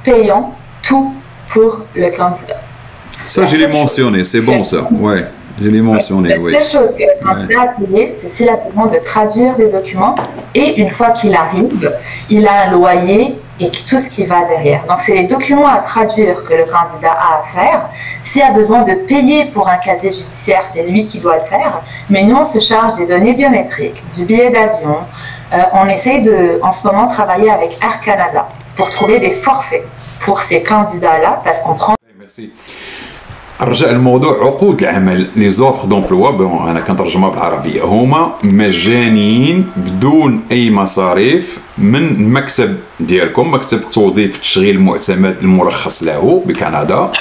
payons tout pour le candidat. Ça, je l'ai mentionné, c'est bon ça, ouais. Je l'ai mentionné, oui. La seule chose que le candidat a payé, c'est s'il a besoin de traduire des documents et une fois qu'il arrive, il a un loyer et tout ce qui va derrière. Donc, c'est les documents à traduire que le candidat a à faire. S'il a besoin de payer pour un casier judiciaire, c'est lui qui doit le faire. Mais nous, on se charge des données biométriques, du billet d'avion. On essaye de, en ce moment, travailler avec Air Canada pour trouver des forfaits pour ces candidats-là parce qu'on prend... Merci. رجع الموضوع عقود العمل لي زوفر دومبلوا بون انا كنترجمها بالعربيه هما مجانيين بدون اي مصاريف من المكتب ديالكم مكتب التوظيف التشغيل المعتمد المرخص له بكندا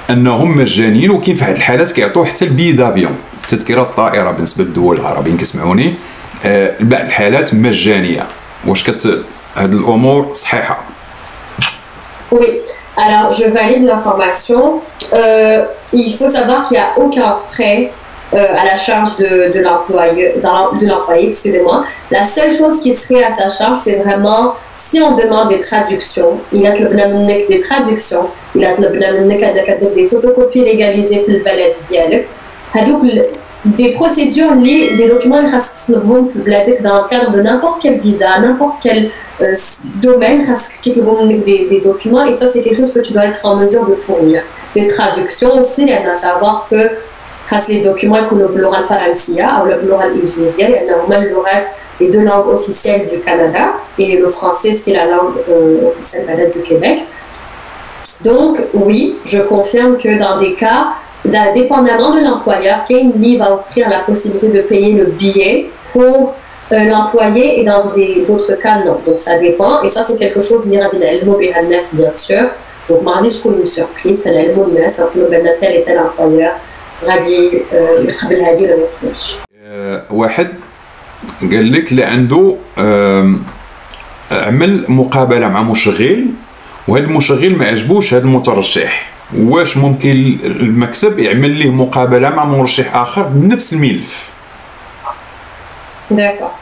انهم مجانيين وكاين في هذه الحالات كيعطيو حتى البي دافيون تذكره الطائره بالنسبه للدول العربيين كيسمعوني بعض الحالات مجانيه واش هاد الامور صحيحه؟ Oui, alors je valide l'information. Il faut savoir qu'il n'y a aucun frais à la charge de l'employé, excusez-moi. La seule chose qui serait à sa charge, c'est vraiment si on demande des traductions, il y a des traductions, il y a des photocopies légalisées pour le balade dialogue. Des procédures liées, des documents dans le cadre de n'importe quel visa, n'importe quel domaine, des documents, et ça c'est quelque chose que tu dois être en mesure de fournir. Les traductions aussi, il y a à savoir que les documents comme le l'oral français ou le l'oral indonésiens, il y a même les deux langues officielles du Canada, et le français c'est la langue officielle du Québec. Donc oui, je confirme que dans des cas, dépendamment de l'employeur, Kenny va offrir la possibilité de payer le billet pour l'employé et dans d'autres cas, non. Donc ça dépend et ça c'est quelque chose bien sûr. Donc mardi, je trouve une surprise, c'est l'elmonas, le tel et tel employeur, غادي يقبل هذه ولا ما يقبلش. واحد قال لك اللي عنده عمل مقابلة مع مشغل وهذا المشغل ما عجبوش هذا المترشح. واش ممكن المكتب يعمل ليه مقابله مع مرشح اخر بنفس الملف؟ D'accord.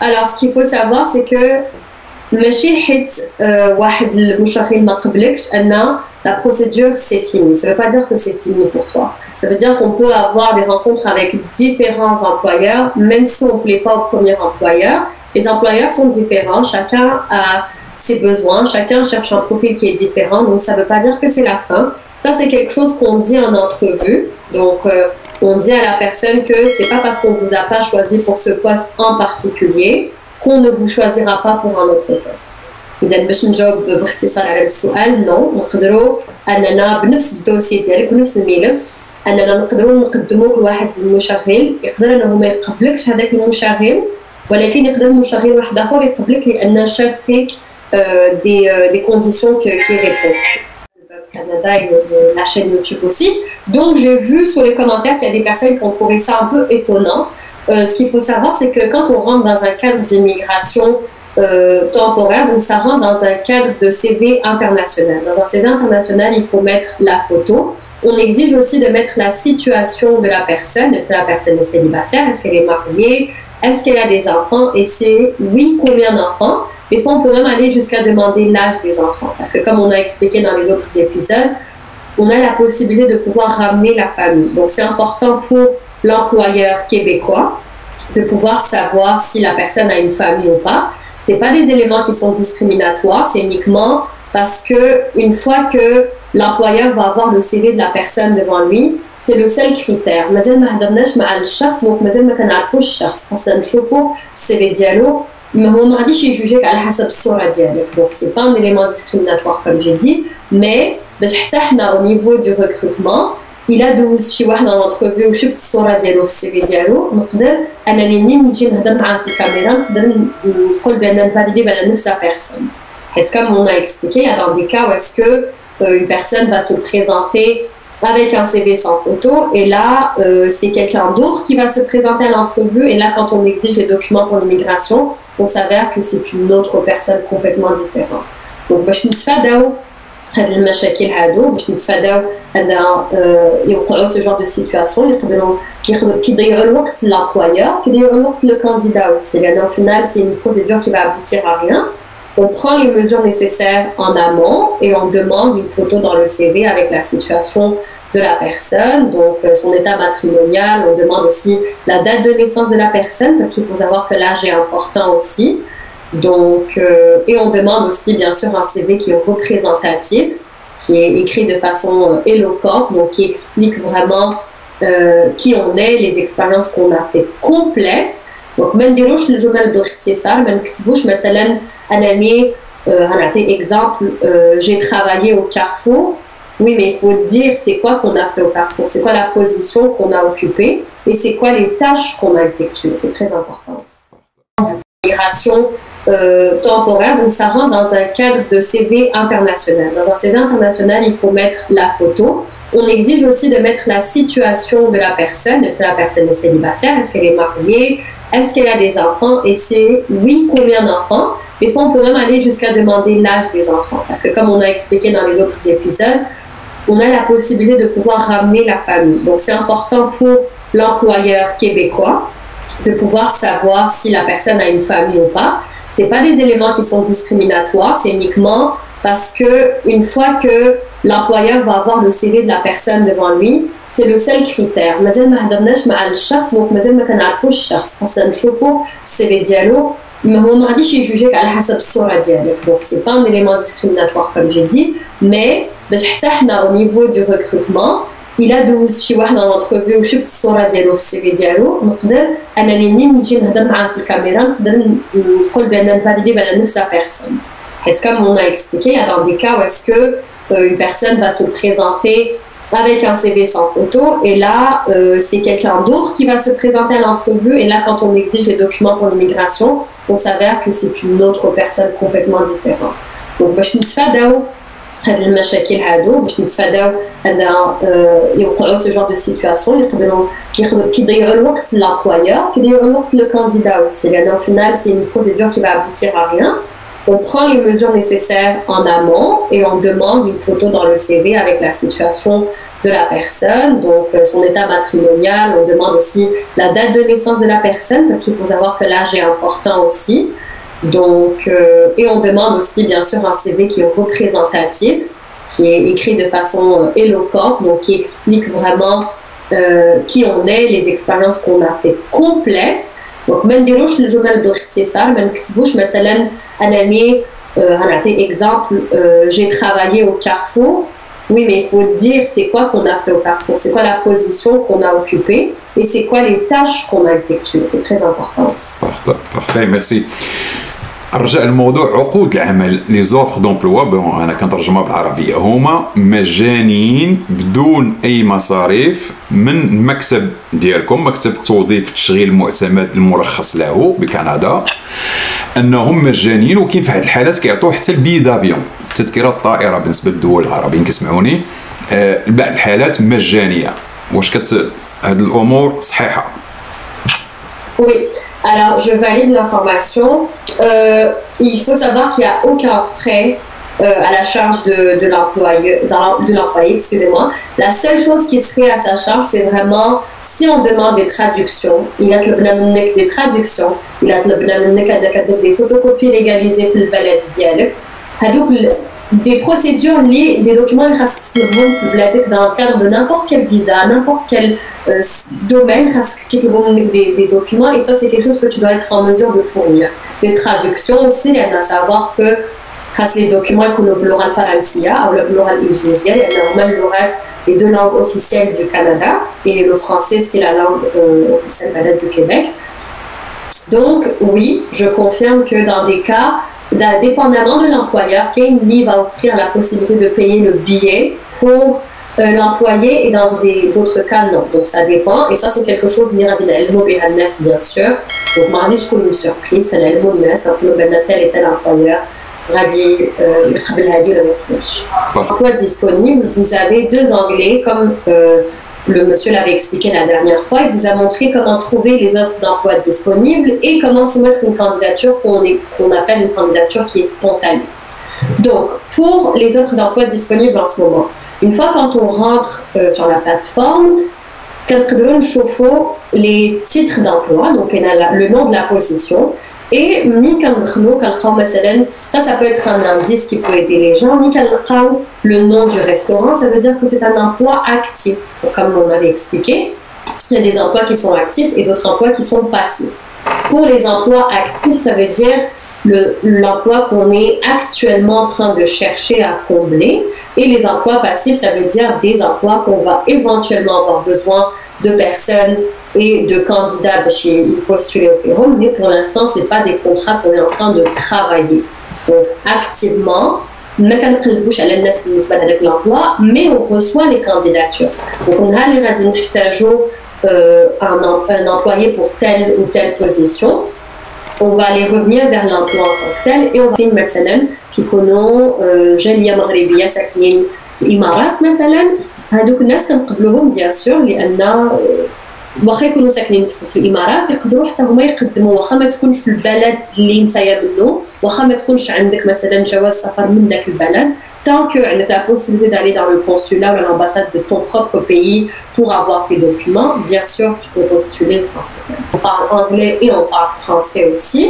Alors ce qu'il faut savoir c'est que ماشي حيت واحد المشغل ما قبلكش ان la procédure c'est fini. Ça veut pas dire que c'est fini pour toi. Ça veut dire qu'on peut avoir des rencontres avec différents employeurs même si on ne plaît pas au premier employeur. Les employeurs sont différents, chacun a ses besoins, chacun cherche un profil qui est différent, donc ça ne veut pas dire que c'est la fin. Ça, c'est quelque chose qu'on dit en entrevue. Donc, on dit à la personne que c'est pas parce qu'on ne vous a pas choisi pour ce poste en particulier qu'on ne vous choisira pas pour un autre poste. إذا باش نجاوب باختصار على السؤال نو نقدروا أننا بنفس الدوسي ديالك بنفس الملف أننا نقدروا نقدموك لواحد المشغل يقدر أنه ما يقبلكش هذاك المشغل ولكن يقدر مشغل واحد آخر يقبلك لأن شاف فيك des conditions qui répondent. Canada et la chaîne YouTube aussi. Donc j'ai vu sur les commentaires qu'il y a des personnes qui ont trouvé ça un peu étonnant. Ce qu'il faut savoir, c'est que quand on rentre dans un cadre d'immigration temporaire, donc ça rentre dans un cadre de CV international. Dans un CV international, il faut mettre la photo. On exige aussi de mettre la situation de la personne. Est-ce que la personne est célibataire? Est-ce qu'elle est mariée? Est-ce qu'elle a des enfants? Et c'est oui, combien d'enfants? Des fois, on peut même aller jusqu'à demander l'âge des enfants. Parce que comme on a expliqué dans les autres épisodes, on a la possibilité de pouvoir ramener la famille. Donc, c'est important pour l'employeur québécois de pouvoir savoir si la personne a une famille ou pas. Ce n'est pas des éléments qui sont discriminatoires, c'est uniquement parce que une fois que l'employeur va avoir le CV de la personne devant lui, c'est le seul critère. مازال ما هضرناش مع الشخص donc مازال ما كنعرفوش الشخص خاصنا نشوفوا السي في ديالو ما هو ما غاديش يجوجيك على حسب الصورة ديالك. Donc c'est pas un élément discriminatoire comme j'ai dit, mais باش حتى حنا au niveau du recrutement إلا دوزت شي واحد dans l'entrevue وشفت الصورة ديالو في السي في ديالو نقدر أنني منين نجي نهضر معاه في الكاميرا نقدر نقول بأن نفاليدي بأن نفس la personne. Parce que comme on a expliqué, il y a dans des cas où est-ce que une personne va se présenter avec un CV sans photo et là c'est quelqu'un d'autre qui va se présenter à l'entrevue et là quand on exige les documents pour l'immigration on s'avère que c'est une autre personne complètement différente. Donc باش نتفاداو هاد المشاكل هادو باش نتفاداو ان يوقعوا ce genre de situation يقدروا كيضيعوا الوقت l'employeur كيضيعوا الوقت le candidat aussi لأن au final c'est une procédure qui va aboutir à rien on prend les mesures nécessaires en amont et on demande une photo dans le CV avec la situation de la personne, donc son état matrimonial. On demande aussi la date de naissance de la personne parce qu'il faut savoir que l'âge est important aussi. Donc, et on demande aussi bien sûr un CV qui est représentatif, qui est écrit de façon éloquente, donc qui explique vraiment qui on est, les expériences qu'on a fait complètes. Donc ما نديروش الجمل باختصار، ما نكتبوش مثلا انني هنعطي exemple j'ai travaillé au Carrefour. Oui, mais il faut dire c'est quoi qu'on a fait au Carrefour, c'est quoi la position qu'on a occupée et c'est quoi les tâches qu'on a effectuées. C'est très important aussi. Migration temporaire, donc ça rentre dans un cadre de CV international. Dans un CV international, il faut mettre la photo. On exige aussi de mettre la situation de la personne. Est-ce que la personne est célibataire? Est-ce qu'elle est mariée? Est-ce qu'elle a des enfants? Et c'est oui, combien d'enfants? Des fois, on peut même aller jusqu'à demander l'âge des enfants. Parce que comme on a expliqué dans les autres épisodes, on a la possibilité de pouvoir ramener la famille. Donc, c'est important pour l'employeur québécois de pouvoir savoir si la personne a une famille ou pas. Ce n'est pas des éléments qui sont discriminatoires, c'est uniquement parce qu'une fois que l'employeur va avoir le CV de la personne devant lui, c'est le seul critère. مازال ما هضرناش مع الشخص، donc مازال ما كنعرفوش الشخص، خاصنا نشوفوا السي في ديالو، ما هو ما غاديش يجوجيك على حسب الصورة ديالك. Donc c'est pas un élément discriminatoire comme j'ai dit, mais باش حتى حنا au niveau du recrutement إلا دوز شي واحد dans l'entrevue وشفت الصورة ديالو في السي في ديالو، نقدر أنني منين نجي نهضر معاه في الكاميرا نقدر نقول بأن نفاليدي بأن نفس la personne. Parce que comme on a expliqué, il y a dans des cas où est-ce que une personne va se présenter avec un CV sans photo et là c'est quelqu'un d'autre qui va se présenter à l'entrevue et là quand on exige les documents pour l'immigration, on s'avère que c'est une autre personne complètement différente. Donc باش نتفاداو هاد المشاكل هادو، باش نتفاداو ان يوقعوا ce genre de situation اللي يقدروا كيضيعوا الوقت l'employeur, كيضيعوا الوقت le candidat aussi. لأن au final c'est une procédure qui va aboutir à rien. On prend les mesures nécessaires en amont et on demande une photo dans le CV avec la situation de la personne, donc son état matrimonial. On demande aussi la date de naissance de la personne parce qu'il faut savoir que l'âge est important aussi. Donc, et on demande aussi bien sûr un CV qui est représentatif, qui est écrit de façon éloquente, donc qui explique vraiment qui on est, les expériences qu'on a fait complètes. Donc ما نديروش الجمل باختصار، ما نكتبوش مثلا انني هنعطي exemple j'ai travaillé au Carrefour. Oui, mais il faut dire c'est quoi qu'on a fait au Carrefour, c'est quoi la position qu'on a occupée et c'est quoi les tâches qu'on a effectuées. C'est très important aussi. Parfait, merci. رجع الموضوع عقود العمل لي زوفر دومبلوا، بون انا كنترجمها بالعربيه، هما مجانيين بدون اي مصاريف من مكتب ديالكم، مكتب توظيف التشغيل المعتمد المرخص له بكندا، انهم مجانيين. وكاين في هذه الحالات كيعطيو حتى البي دافيون، تذكره الطائره بالنسبه للدول العربيين كيسمعوني، بعض الحالات مجانيه. واش هاد الامور صحيحه؟ Oui, alors je valide l'information. Il faut savoir qu'il n'y a aucun frais à la charge de l'employé, excusez-moi. La seule chose qui serait à sa charge, c'est vraiment si on demande des traductions. Il y a des traductions, il y a des photocopies légalisées pour le ballet dialogue. Des procédures liées, des documents dans le cadre de n'importe quel visa, n'importe quel domaine, des documents, et ça c'est quelque chose que tu dois être en mesure de fournir. Des traductions aussi, il y a à savoir que les documents comme l'oral faransia ou l'oral indonésia, il y a même l'oral les deux langues officielles du Canada, et le français c'est la langue officielle du Québec. Donc oui, je confirme que dans des cas, dépendamment de l'employeur, Kenny va offrir la possibilité de payer le billet pour l'employé et dans d'autres cas non. Donc ça dépend et ça c'est quelque chose bien sûr. Donc mardi je trouve une surprise, c'est tel et tel employeur. Emploi disponible, vous avez deux onglets comme le monsieur l'avait expliqué la dernière fois, il vous a montré comment trouver les offres d'emploi disponibles et comment soumettre une candidature qu'on appelle une candidature qui est spontanée. Donc, pour les offres d'emploi disponibles en ce moment, une fois quand on rentre sur la plateforme, les titres d'emploi, donc le nom de la position, Et ça peut être un indice qui peut aider les gens. Le nom du restaurant, ça veut dire que c'est un emploi actif. Comme on avait expliqué, il y a des emplois qui sont actifs et d'autres emplois qui sont passifs. Pour les emplois actifs, ça veut dire l'emploi qu'on est actuellement en train de chercher à combler. Et les emplois passifs, ça veut dire des emplois qu'on va éventuellement avoir besoin de personnes et de candidats chez postuler au bureau, mais pour l'instant, ce n'est pas des contrats qu'on est en train de travailler. Donc, activement, ما كنقلبوش على الناس بالنسبه لهذاك l'emploi, mais on reçoit les candidatures. Donc, on a les غادي نحتاجوا un employé pour telle ou telle position. On va aller revenir vers l'emploi en tant que tel et on va faire مثلا كيكونوا جاليه مغربيه ساكنين في الامارات مثلا هذوك الناس كنقبلوهم بيان سور لان واخا يكونوا ساكنين في الامارات يقدروا حتى هما يقدموا واخا ما تكونش في البلد اللي نتايا منه واخا ما تكونش عندك مثلا جواز سفر من داك البلد tant que tu as la possibilité d'aller dans le consulat ou à l'ambassade de ton propre pays pour avoir tes documents, bien sûr, tu peux postuler sans problème. On parle anglais et on parle français aussi.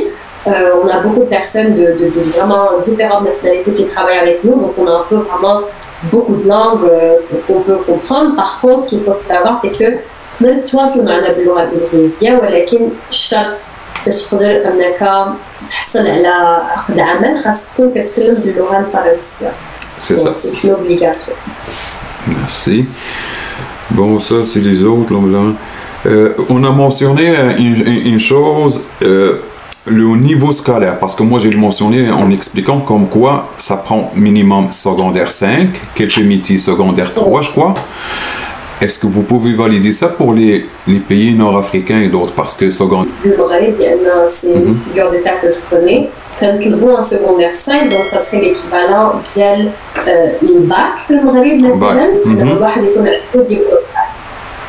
On a beaucoup de personnes de vraiment différentes nationalités qui travaillent avec nous, donc on a un peu vraiment beaucoup de langues qu'on peut comprendre. Par contre, ce qu'il faut savoir, c'est que نقدر نتواصل معنا باللغة الإنجليزية ولكن الشرط باش تقدر أنك تحصل على عقد عمل خاص تكون كتكلم باللغة الفرنسية. C'est ça. C'est une obligation. Merci. Bon, ça, c'est les autres. On a mentionné une chose, le niveau scolaire, parce que moi, j'ai mentionné en expliquant comme quoi ça prend minimum secondaire 5, quelques métiers secondaire 3, je crois. Est-ce que vous pouvez valider ça pour les pays nord-africains et d'autres? Parce que secondaire... Le Maghreb, c'est une figure de cas que je connais. Quand le bon en secondaire 5, donc ça serait l'équivalent ديال الباك في المغرب مثلا الواحد يكون عنده دبلوم باك.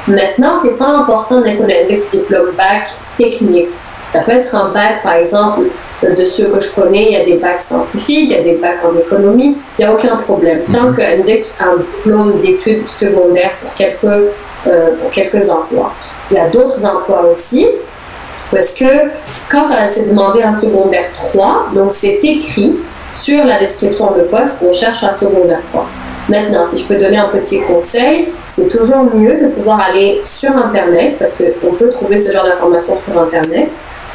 Maintenant, c'est pas important d'être un diplôme bac technique. Ça peut être un bac, par exemple, de ceux que je connais, il y a des bacs scientifiques, il y a des bacs en économie, il n'y a aucun problème. Tant qu'il y a un diplôme d'études secondaires pour quelques emplois. Il y a d'autres emplois aussi, parce que quand ça s'est demandé un secondaire 3, donc c'est écrit sur la description de poste qu'on cherche un secondaire 3. Maintenant, si je peux donner un petit conseil, c'est toujours mieux de pouvoir aller sur Internet, parce qu'on peut trouver ce genre d'informations sur Internet,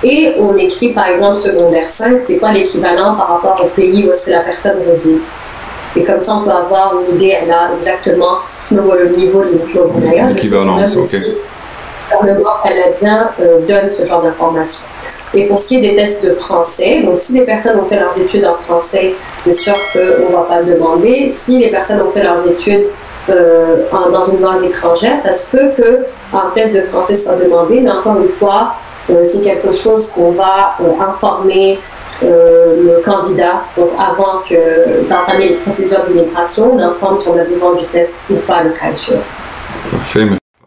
et on écrit par exemple secondaire 5, c'est quoi l'équivalent par rapport au pays où est-ce que la personne réside. Et comme ça, on peut avoir une idée, elle a exactement le niveau de l'équivalence. Ok. Le gouvernement canadien donne ce genre d'informations. Et pour ce qui est des tests de français, donc si les personnes ont fait leurs études en français, c'est sûr qu'on ne va pas le demander. Si les personnes ont fait leurs études dans une langue étrangère, ça se peut qu'un test de français soit demandé, mais encore une fois, c'est quelque chose qu'on va informer le candidat donc avant d'entamer les procédures d'immigration, on informe si on a besoin du test ou pas le cas échéant. Parfait.